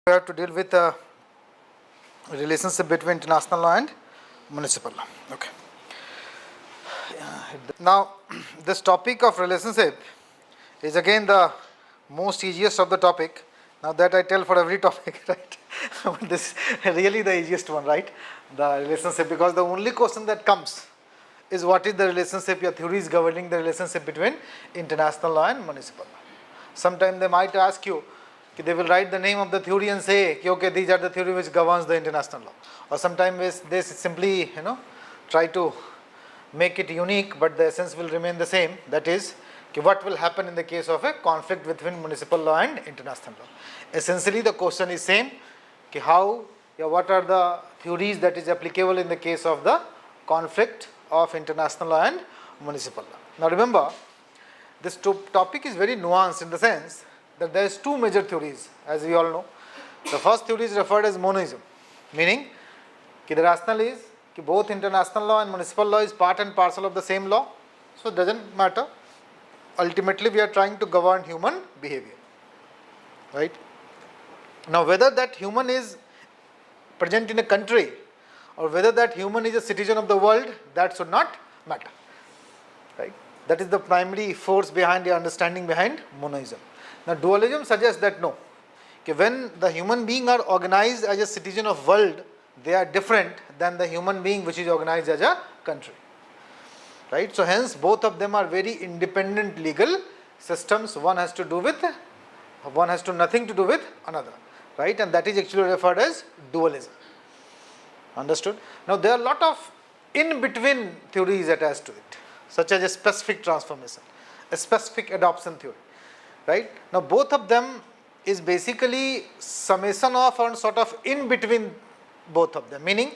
We have to deal with the relationship between international law and municipal law. Okay. Now, this topic of relationship is again the most easiest of the topic. Now that I tell for every topic, right? This is really the easiest one, right? The relationship, because the only question that comes is what is the relationship, your theories governing the relationship between international law and municipal law. Sometimes they might ask you, they will write the name of the theory and say, okay, these are the theory which governs the international law. Or sometimes they simply, try to make it unique, but the essence will remain the same. That is, what will happen in the case of a conflict between municipal law and international law. Essentially, the question is same, what are the theories that is applicable in the case of the conflict of international law and municipal law. Now remember, this topic is very nuanced in the sense that there is two major theories, as we all know. The first theory is referred as monism, meaning the rationale is both international law and municipal law is part and parcel of the same law, so it doesn't matter. Ultimately, we are trying to govern human behavior, right? Now, whether that human is present in a country or whether that human is a citizen of the world, that should not matter, right? That is the primary force behind the understanding behind monism. Now, dualism suggests that no, when the human being are organized as a citizen of world, they are different than the human being which is organized as a country, right? So hence both of them are very independent legal systems. One has nothing to do with another, right? And that is actually referred as dualism. Understood? Now there are a lot of in-between theories attached to it, such as a specific transformation, a specific adoption theory, right? Now both of them is basically summation of and sort of in between both of them, meaning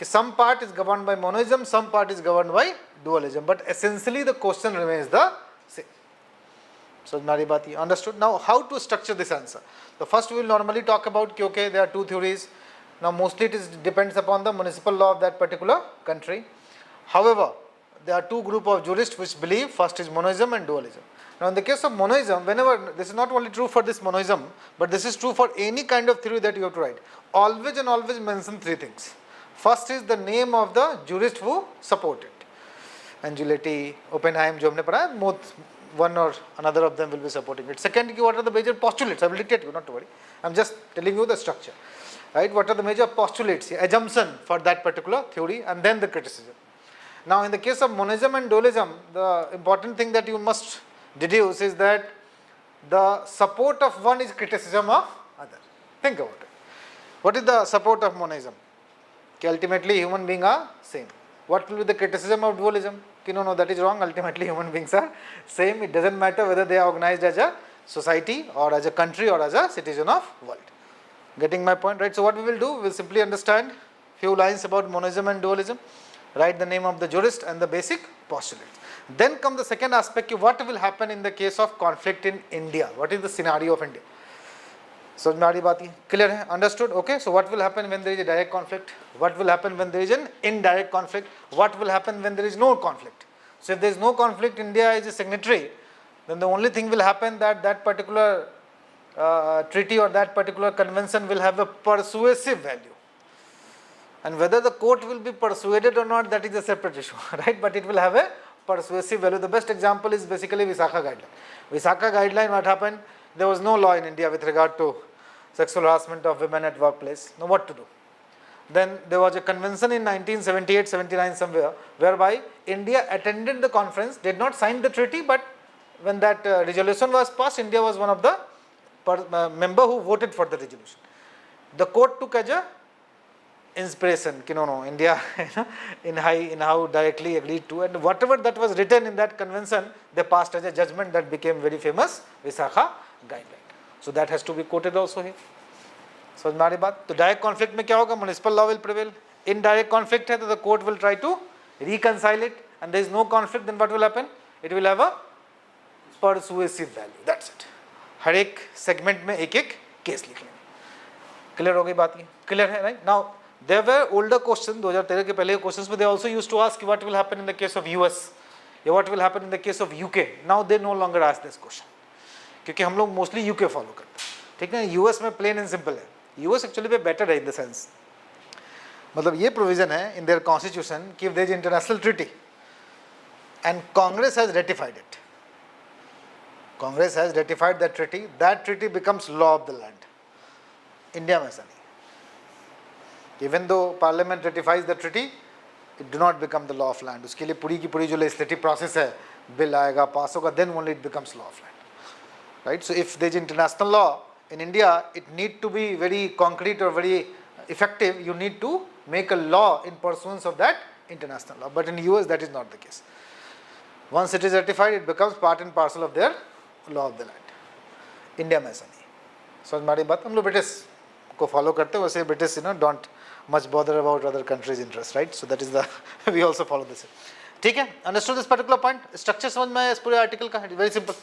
some part is governed by monism, some part is governed by dualism, but essentially the question remains the same. So Naribati, understood? Now how to structure this answer? The first we will normally talk about, okay, there are two theories. Now mostly it depends upon the municipal law of that particular country. However, there are two groups of jurists which believe, first is monism and dualism. Now in the case of monism, whenever, this is not only true for this monism, but this is true for any kind of theory that you have to write. Always and always mention three things. First is the name of the jurist who support it. Anzilotti, Oppenheim, jo humne padha, both one or another of them will be supporting it. Second, what are the major postulates? I will dictate you, not to worry. I am just telling you the structure. Right? What are the major postulates, assumption for that particular theory, and then the criticism. Now in the case of monism and dualism, the important thing that you must deduce is that the support of one is criticism of other. Think about it. What is the support of monism? Ultimately human beings are same. What will be the criticism of dualism? No, that is wrong. Ultimately human beings are same. It doesn't matter whether they are organized as a society or as a country or as a citizen of world. Getting my point, right? So what we will do, we will simply understand few lines about monism and dualism, write the name of the jurist and the basic postulates. Then come the second aspect, what will happen in the case of conflict in India? What is the scenario of India? So Naribati, clear, understood? Okay, so what will happen when there is a direct conflict? What will happen when there is an indirect conflict? What will happen when there is no conflict? So if there is no conflict, India is a signatory, then the only thing will happen that particular treaty or that particular convention will have a persuasive value. And whether the court will be persuaded or not, that is a separate issue, right? But it will have a persuasive value. The best example is basically Vishaka Guidelines. Vishaka Guideline, what happened? There was no law in India with regard to sexual harassment of women at workplace. Now what to do? Then there was a convention in 1978-79 somewhere, whereby India attended the conference, did not sign the treaty, but when that resolution was passed, India was one of the member who voted for the resolution. The court took as a inspiration, no, India in how directly agreed to, and whatever that was written in that convention, they passed as a judgment that became very famous, Vishaka Guideline. So that has to be quoted also here. So हमारी बात, तो direct conflict में क्या होगा? Municipal law will prevail. Indirect conflict है तो the court will try to reconcile it, and there is no conflict, then what will happen? It will have a persuasive value. That's it. हर एक segment में एक case लिख लेंगे. Clear हो गई बात ये? Clear है, right? Now there were older questions, 2013 के पहले questions, but they also used to ask what will happen in the case of US, या what will happen in the case of UK. Now they no longer ask this question, क्योंकि हम लोग mostly UK follow करते हैं, ठीक है? US में plain and simple है, यूएस एक्चुअली पे बेटर है इन द सेंस, मतलब ये प्रोविजन है इन देयर कॉन्स्टिट्यूशन कि if there is international treaty and Congress has ratified it, Congress has ratified that treaty becomes law of the land. India में ऐसा नहीं, even though parliament ratifies the treaty it do not become the law of land. उसके लिए पूरी की पूरी जो legislative process है, बिल आएगा, पास होगा, then only it becomes law of land. Right, so if there is international law in India, it need to be very concrete or very effective. You need to make a law in pursuance of that international law. But in US, that is not the case. Once it is ratified, it becomes part and parcel of their law of the land. India में ऐसा नहीं. समझ में आ रही बात? हम लोग British को फॉलो करते हैं, वैसे British don't much bother about other countries' interest, right? So that is the we also follow this. ठीक है? Understood this particular point? Structure समझ में आया इस पूरे आर्टिकल का? Very simple.